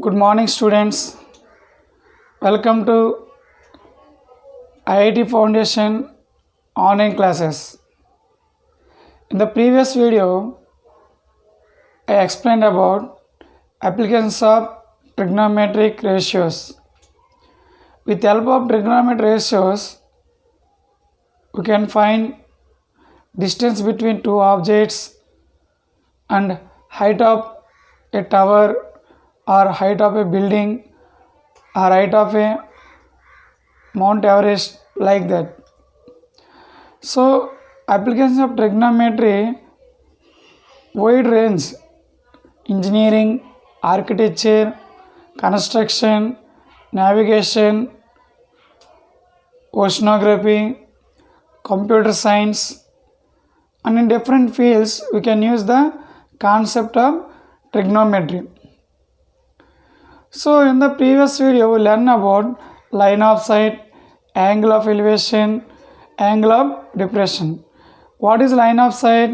Good morning, students. Welcome to IIT Foundation online classes. In the previous video, I explained about applications of trigonometric ratios. With the help of trigonometric ratios, we can find distance between two objects and height of a tower or height of a building or height of a Mount Everest, like that. So applications of trigonometry wide range: engineering, architecture, construction, navigation, oceanography, computer science, and in different fields we can use the concept of trigonometry. So in the previous video we learned about line of sight, angle of elevation, angle of depression. What is line of sight?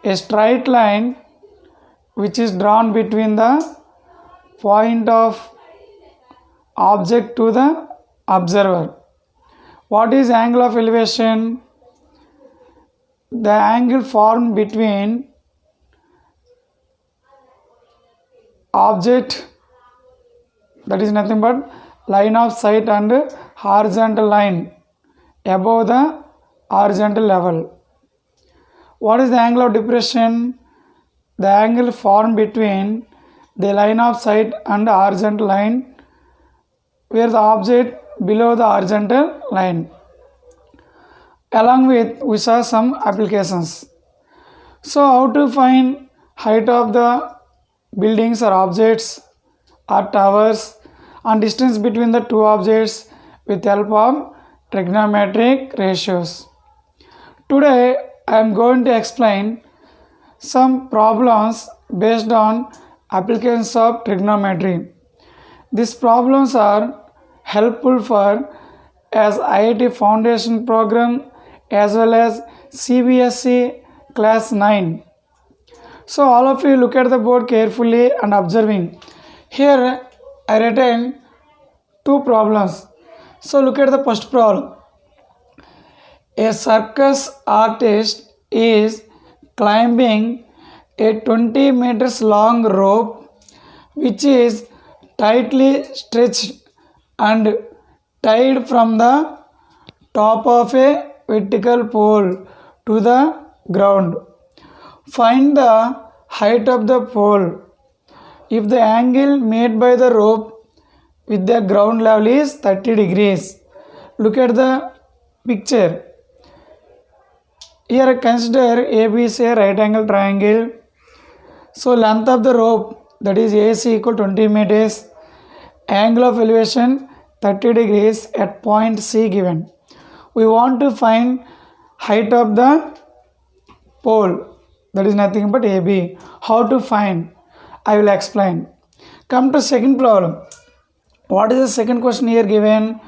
A straight line which is drawn between the point of object to the observer. What is angle of elevation? The angle formed between object, that is nothing but line of sight, and horizontal line above the horizontal level. What is the angle of depression? The angle formed between the line of sight and the horizontal line where the object below the horizontal line. Along with we saw some applications. So how to find height of the buildings or objects or towers and distance between the two objects with help of trigonometric ratios. Today I am going to explain some problems based on applications of trigonometry. These problems are helpful for as IIT Foundation program as well as CBSE class 9. So all of you look at the board carefully and observing. Here I written two problems. So look at the first problem. A circus artist is climbing a 20 meters long rope which is tightly stretched and tied from the top of a vertical pole to the ground. Find the height of the pole if the angle made by the rope with the ground level is 30 degrees. Look at the picture. Here consider AB is a right angle triangle. So length of the rope, that is AC, equal 20 meters. Angle of elevation 30 degrees at point C given. We want to find height of the pole, that is nothing but AB. How to find? I will explain. Come to second problem. What is the second question here given?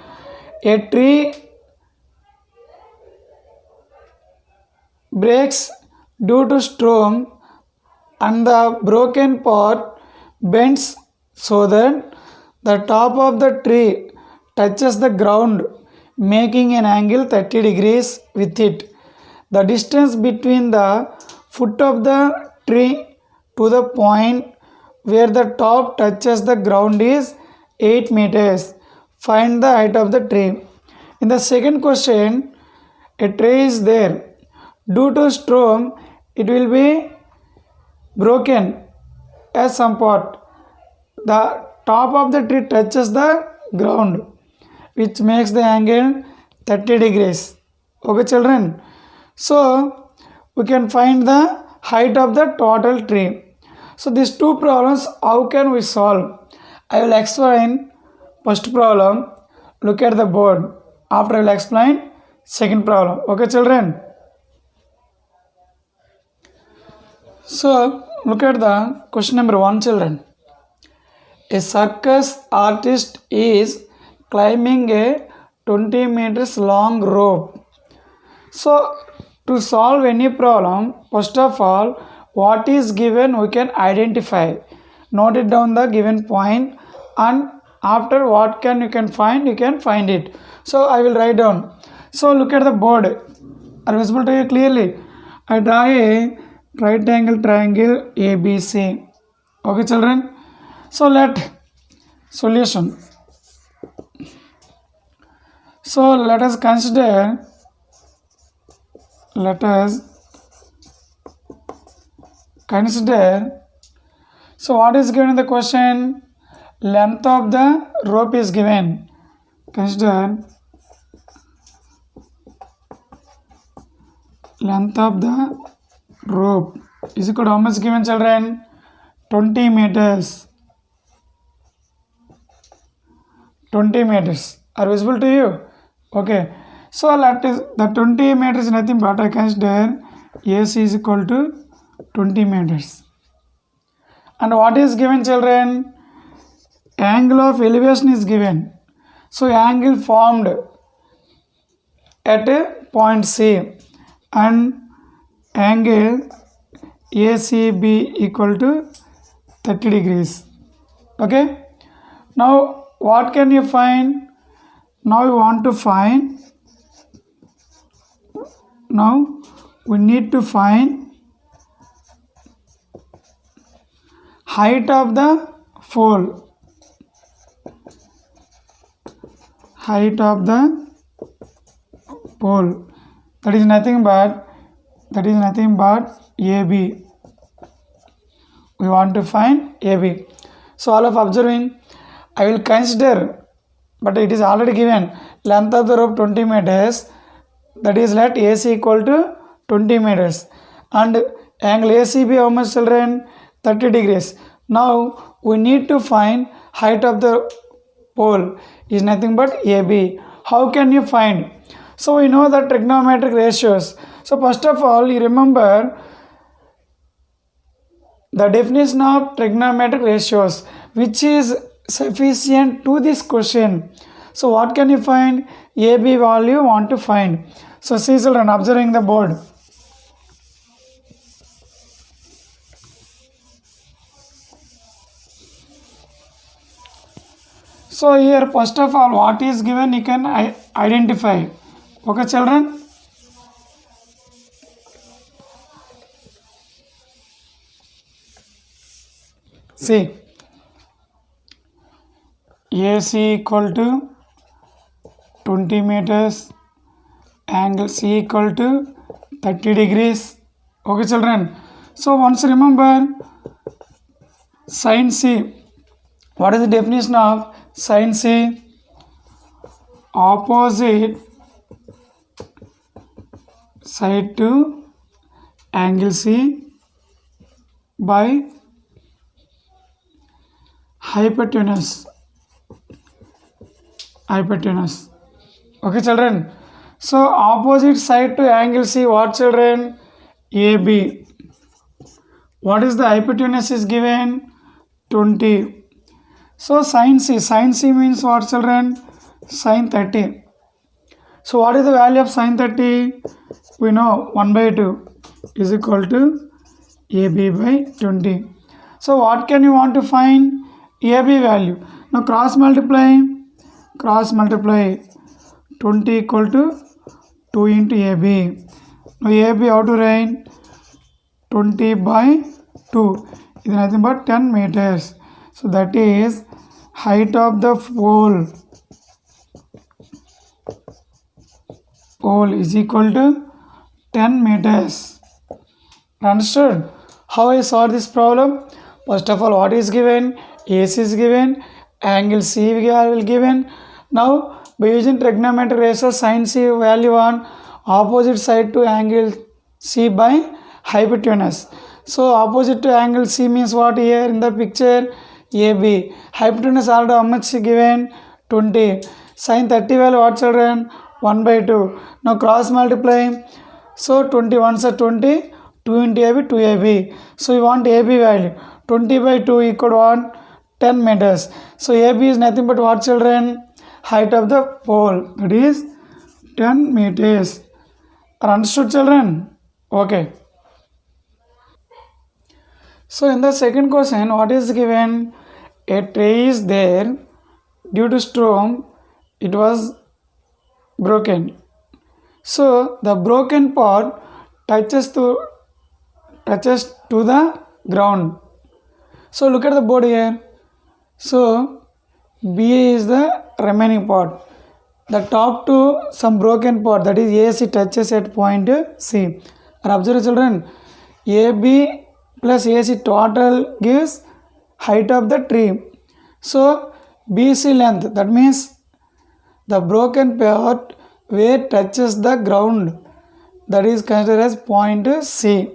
A tree breaks due to storm and the broken part bends so that the top of the tree touches the ground, making an angle 30 degrees with it. The distance between the foot of the tree to the point where the top touches the ground is 8 meters. Find the height of the tree. In the second question, a tree is there. Due to storm, it will be broken as some part. The top of the tree touches the ground, which makes the angle 30 degrees. Okay, children? So we can find the height of the total tree. So these two problems, how can we solve? I will explain first problem. Look at the board. After I will explain second problem. Okay, children? So look at the question number 1, children. A circus artist is climbing a 20 meters long rope. So to solve any problem, first of all, what is given we can identify. note it down the given point, and after what can you can find it. So I will write down. So look at the board, are visible to you clearly. I draw a right angle triangle ABC. Okay children, so let solution. So let us consider so what is given in the question? Length of the rope is given. Consider length of the rope is equal to how much given children? 20 meters. 20 meters are visible to you. Okay, so that is the 20 meters is nothing but I consider AC is equal to 20 meters. And what is given children? Angle of elevation is given. So angle formed at a point C and angle ACB equal to 30 degrees. Okay, now what can you find? Now we want to find, now we need to find height of the pole. Height of the pole, that is nothing but AB. We want to find AB. So all of observing, I will consider, but it is already given length of the rope 20 meters, that is let AC equal to 20 meters and angle ACB how much children? 30 degrees. Now we need to find height of the pole is nothing but AB. How can you find? So we know the trigonometric ratios. So first of all, you remember the definition of trigonometric ratios, which is sufficient to this question. So what can you find? AB value want to find. So see children, observing the board. So here first of all what is given you can identify. Okay children. See, AC equal to 20 meters, angle C equal to 30 degrees. Okay children. So once remember sin C. What is the definition of sin C? Opposite side to angle C by hypotenuse. Okay children. So opposite side to angle C, what children? AB. What is the hypotenuse is given? 20. So sin C means what children? Sin 30. So what is the value of sin 30? We know 1 by 2 is equal to AB by 20. So what can you want to find? AB value. Now cross multiply 20 equal to 2 into AB. Now AB how to write? 20 by 2 is nothing but 10 meters. So that is height of the pole is equal to 10 meters. Understood? How I solve this problem? First of all, what is given? AC is given, angle C will given. Now by using trigonometric ratio, sin C value on opposite side to angle C by hypotenuse. So opposite to angle C means what here in the picture? AB. Hypotenuse already how much given? 20. Sin 30 value what children? 1 by 2. Now cross multiply. So 20 ones are 20. 2 into AB, 2AB. So you want AB value. 20 by 2 equal to what? 10 meters. So AB is nothing but what children? Height of the pole. That is 10 meters. Are understood children? Okay. So in the second question, what is given? A tree is there. Due to storm, it was broken. So the broken part touches to the ground. So look at the board here. So B is the remaining part. The top to some broken part, that is AC, touches at point C. And observe children, AB plus AC total gives height of the tree. So BC length, that means the broken part where touches the ground, that is considered as point C.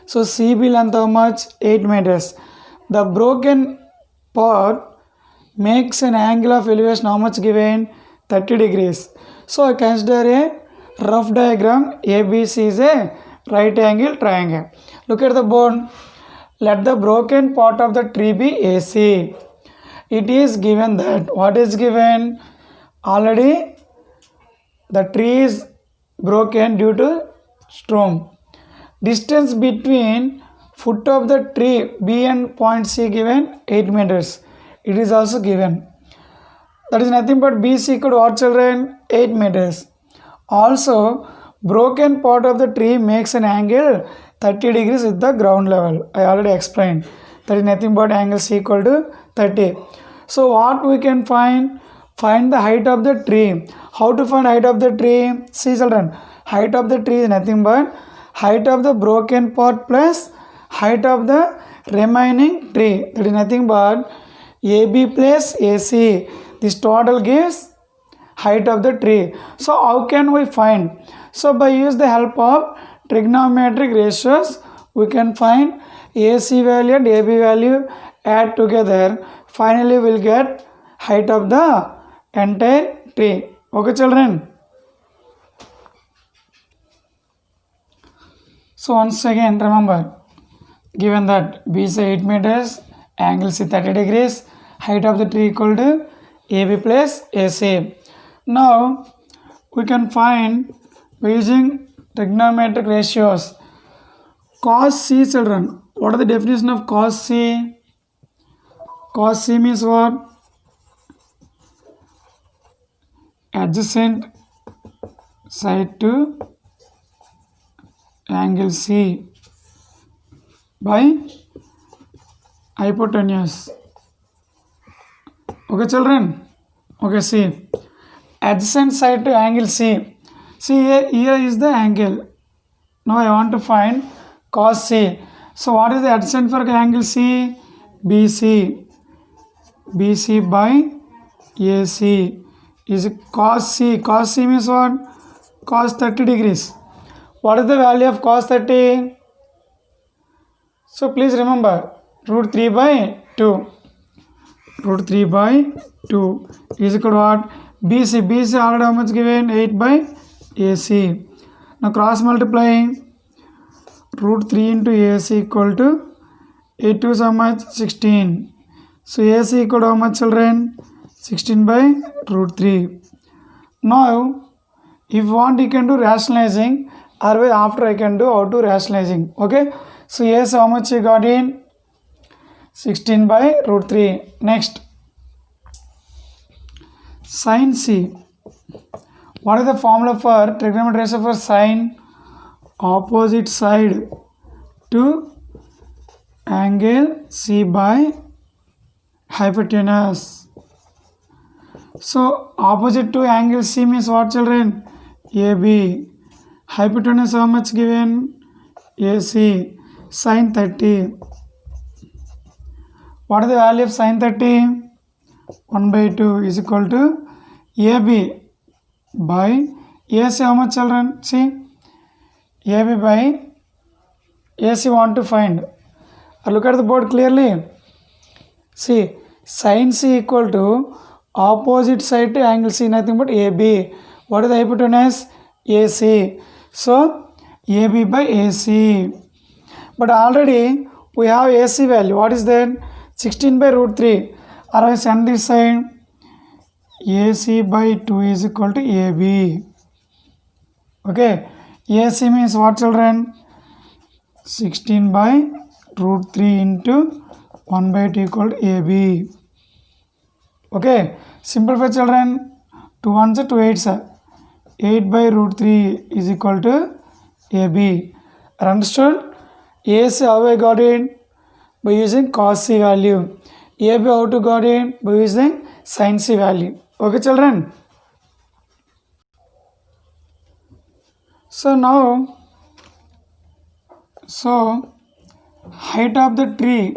So CB length how much? 8 meters. The broken part makes an angle of elevation how much given? 30 degrees. So I consider a rough diagram. ABC is a right angle triangle. Look at the board. Let the broken part of the tree be AC. It is given that, what is given? Already the tree is broken due to storm. Distance between foot of the tree B and point C given 8 meters. It is also given. That is nothing but BC equal to what, children? 8 meters. Also, broken part of the tree makes an angle 30 degrees with the ground level. I already explained. That is nothing but angle C equal to 30. So what we can find? Find the height of the tree. How to find height of the tree? See children, height of the tree is nothing but height of the broken part plus height of the remaining tree. That is nothing but AB plus AC. This total gives height of the tree. So how can we find? So by use the help of trigonometric ratios, we can find AC value and AB value, add together. Finally, we'll get height of the entire tree. Okay, children. So once again, remember, given that B is 8 meters, angle C 30 degrees, height of the tree equal to AB plus AC. Now we can find by using trigonometric ratios. Cos C, children. What are the definition of cos C? Cos C means what? Adjacent side to angle C by hypotenuse. Okay, children. Okay, see. Adjacent side to angle C. See here is the angle. Now I want to find cos C. So what is the adjacent for angle C? BC. BC by AC is cos C. Cos C means what? Cos 30 degrees. What is the value of cos 30? So please remember, root 3 by 2. Root 3 by 2 is equal to what? BC. BC already how much given? 8 by AC. Now cross multiply. Root 3 into AC equal to 8 to how much? 16. So AC equal to how much, children? 16 by root 3. Now if you want, you can do rationalizing, or after I can do how to rationalizing. Okay. So AC how much you got in? 16 by root 3. Next, sin C. What is the formula for trigonometric ratio for sin? Opposite side to angle C by hypotenuse. So opposite to angle C means what, children? AB. Hypotenuse how much given? AC. Sin 30. What is the value of sin 30? 1 by 2 is equal to AB by AC how much, children? See, AB by AC want to find. Look at the board clearly. See, sin C equal to opposite side to angle C, nothing but AB. What is the hypotenuse? AC. So AB by AC. But already we have AC value. What is that? 16 by root 3. Or I send this side. AC by 2 is equal to AB. Okay. AC means what, children? 16 by root 3 into 1 by 2 equal to AB. Okay, simplify children. 2 1s 2 8s. 8 by root 3 is equal to AB. Understood? AC how I got it? By using cos C value. AB how to got it? By using sin C value. Okay children? So now, height of the tree,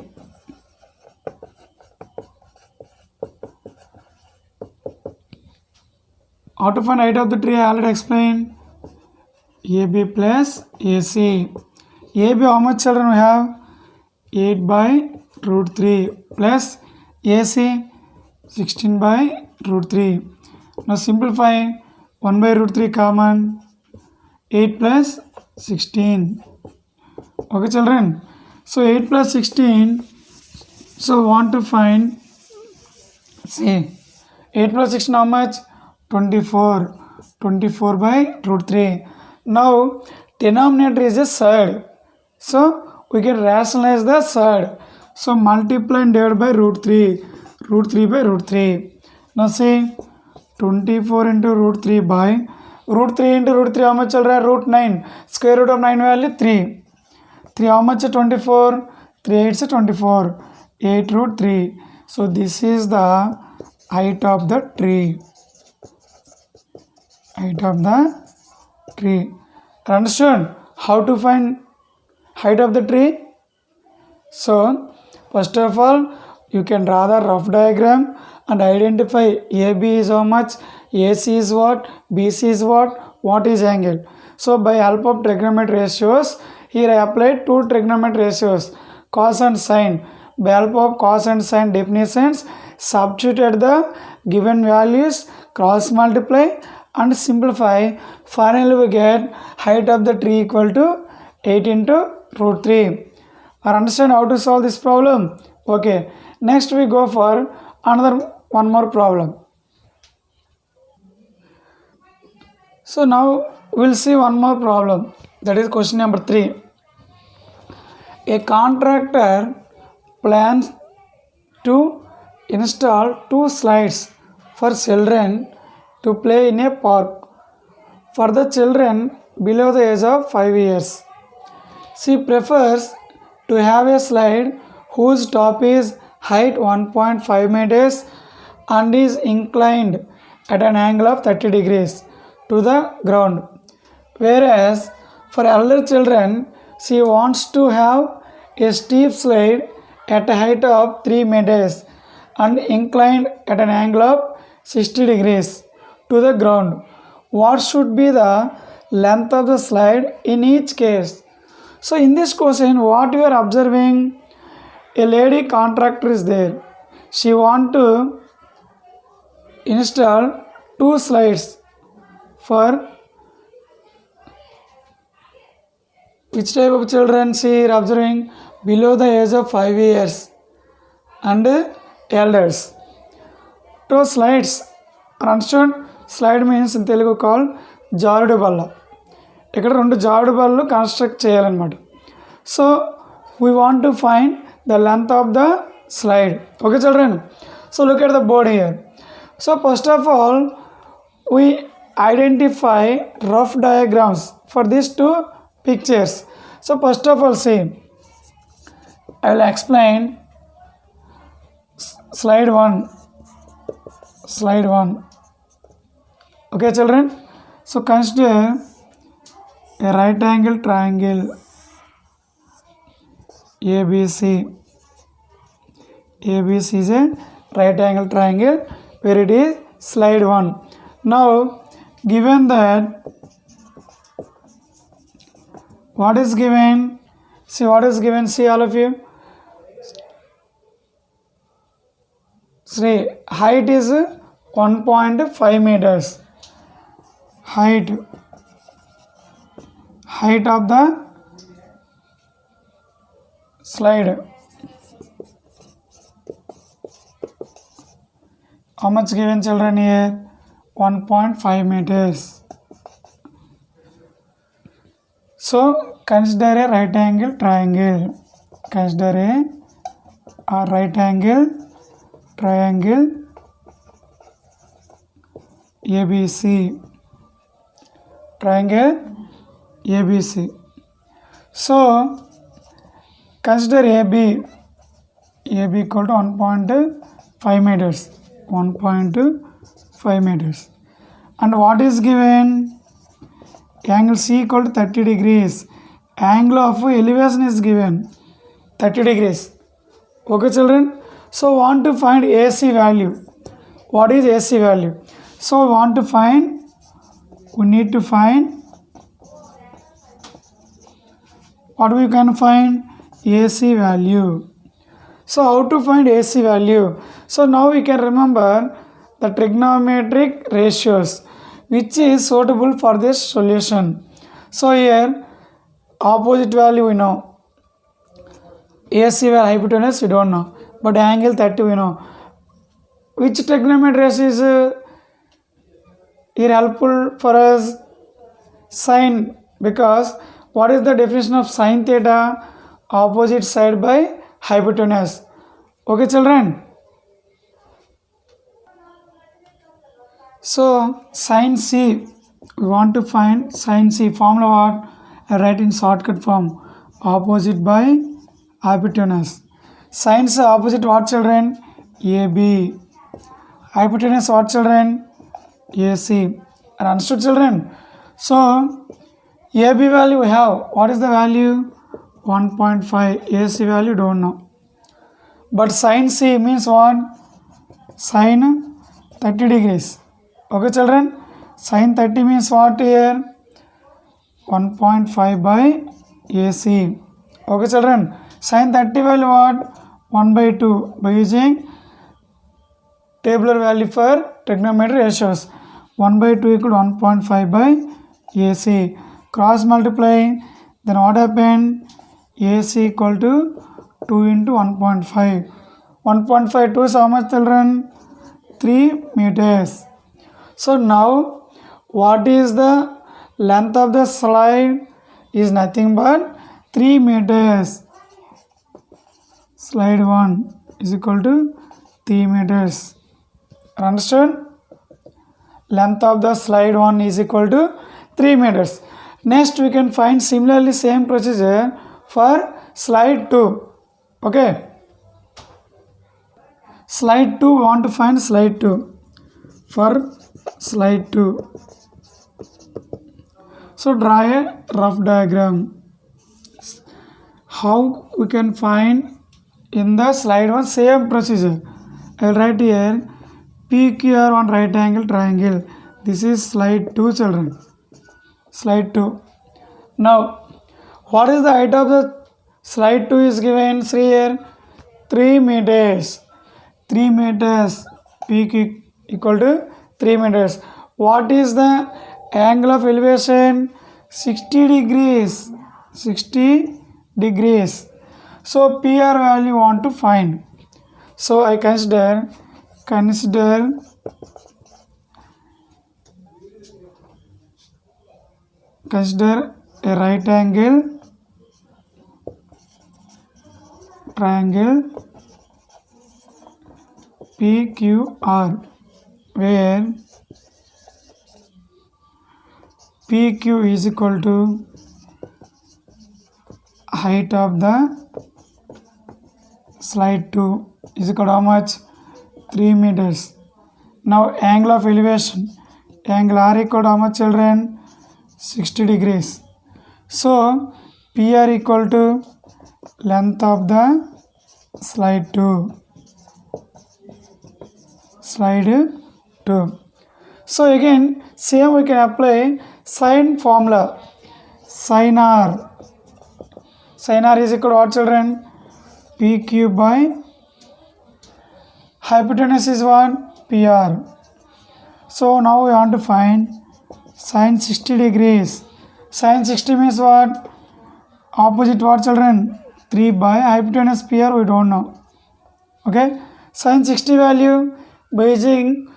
how to find height of the tree I already explained. AB plus AC. AB how much children we have? 8 by root 3 plus AC 16 by root 3. Now simplify. 1 by root 3 common. 8 plus 16. Okay children. So 8 plus 16. So want to find, see, 8 plus 16 how much? 24. 24 by root 3. Now denominator is a third. So we can rationalize the third. So multiply and divide by root 3. Root 3 by root 3. Now see, 24 into root 3 by root 3 into root 3 how much children? Root 9. Square root of 9 value 3. 3 how much? 24. 3 8 is 24. 8 root 3. So this is the height of the tree. Height of the tree. Understood how to find height of the tree? So first of all, you can draw the rough diagram and identify AB is how much, AC is what, BC is what is angle. So by help of trigonometry ratios, here I applied two trigonometry ratios, cos and sin. By help of cos and sin definitions, substitute the given values, cross multiply and simplify. Finally we get height of the tree equal to 8 into root 3. Or understand how to solve this problem? Okay, next we go for one more problem. So now we'll see one more problem, that is question number 3. A contractor plans to install 2 slides for children to play in a park for the children below the age of 5 years. She prefers to have a slide whose top is height 1.5 meters and is inclined at an angle of 30 degrees to the ground. Whereas for elder children, she wants to have a steep slide at a height of 3 meters and inclined at an angle of 60 degrees to the ground. What should be the length of the slide in each case? So in this question, what you are observing, a lady contractor is there. She want to install 2 slides for which type of children she is observing? Below the age of 5 years and elders. 2 slides. Understood? Slide means in Telugu called జారుడు బల్ల. ఇక్కడ 2 జారుడు బల్లలు construct చేయాలన్నమాట. So we want to find the length of the slide. Okay children? So look at the board here. So first of all, we identify rough diagrams for these 2 pictures. So first of all, see, I will explain slide 1. Okay children? So consider a right angle triangle ABC. ABC is a right angle triangle where it is slide 1. Now given that, what is given? See what is given, see all of you. See, height is 1.5 meters. Height of the slide. How much given children here? 1.5 meters. So consider a right angle triangle. consider a right angle triangle ABC. Triangle ABC. So consider AB equal to 1.5 meters. 1.5 meters. And what is given? Angle C equal to 30 degrees. Angle of elevation is given 30 degrees. Okay, children? So want to find AC value. What is AC value? So we need to find what we can find? AC value. So how to find AC value? So now we can remember the trigonometric ratios which is suitable for this solution. So here opposite value we know, AC value hypotenuse we don't know, but angle 30 we know. Which trigonometric ratio is here helpful for us? Sine, because what is the definition of sine theta? Opposite side by hypotenuse. Okay, children? So sin C, we want to find sin C. Formula what? I write in shortcut form. Opposite by hypotenuse. Sin C opposite what, children? AB. Hypotenuse what, children? AC. Understood, children? So AB value we have. What is the value? 1.5. AC value don't know. But sin C means what? Sin 30 degrees. Okay, children? Sin 30 means what here? 1.5 by AC. Okay, children? Sin 30 value what? 1 by 2 by using tabular value for trigonometry ratios. 1 by 2 equal to 1.5 by AC. Cross multiply. Then what happened? AC equal to 2 into 1.5. 1.5 2 is how much, children? 3 meters. So now what is the length of the slide? Is nothing but 3 meters. Slide 1 is equal to 3 meters. Understood? Length of the slide 1 is equal to 3 meters. Next we can find similarly same procedure for slide 2. Okay. Slide 2, want to find slide 2. For slide 2. So draw a rough diagram. How we can find in the slide 1 same procedure. I will write here PQR on right angle triangle. This is slide 2, children. Slide 2. Now what is the height of the slide 2 is given here? 3 meters. 3 meters. P equal to 3 meters. What is the angle of elevation? 60 degrees. 60 degrees. So PR value want to find. So I consider a right angle triangle PQR where PQ is equal to height of the slide 2 is equal to how much? 3 meters. Now angle of elevation, angle R equal to how much, children? 60 degrees. So PR equal to length of the slide 2. Slide 2. So again same we can apply sine formula. Sin R. Sin R is equal to what, children? PQ by hypotenuse is what? PR. So now we want to find sin 60 degrees. Sin 60 means what? Opposite what, children? 3 by hypotenuse PR we don't know. Okay. Sin 60 value by using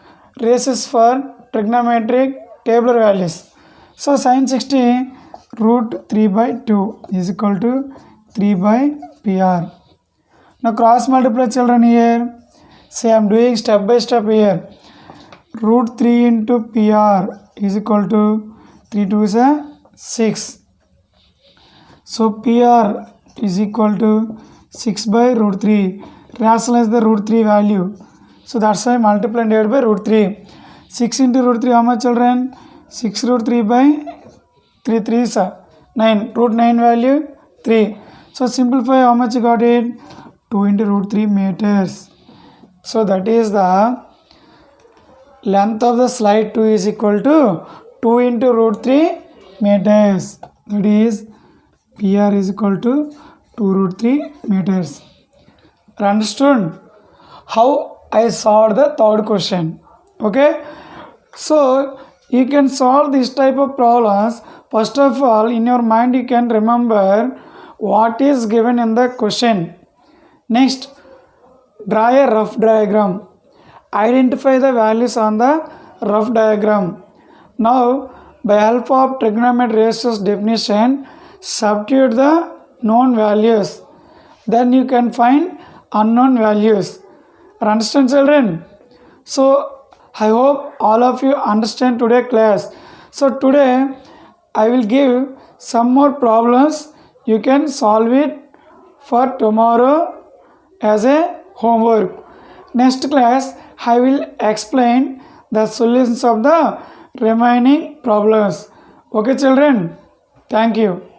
ratios for trigonometric tabular values. So sin 60 root 3 by 2 is equal to 3 by PR. Now cross multiply children here. See, I am doing step by step here. Root 3 into PR is equal to 3 2 is a 6. So PR is equal to 6 by root 3. Rationalize the root 3 value. So that's why multiply and divide by root 3. 6 into root 3, how much children? 6 root 3 by 3 3 is 9. Root 9 value 3. So simplify, how much you got it? 2 into root 3 meters. So that is the length of the slide 2 is equal to 2 into root 3 meters. That is PR is equal to 2 root 3 meters. Understood? How I solved the third question. Okay? So you can solve this type of problems. First of all, in your mind you can remember what is given in the question. Next, draw a rough diagram. Identify the values on the rough diagram. Now, by help of trigonometric ratios definition, substitute the known values. Then you can find unknown values. Understand, children? So, I hope all of you understand today's class. So, today I will give some more problems. You can solve it for tomorrow as a homework. Next class, I will explain the solutions of the remaining problems. Okay, children? Thank you.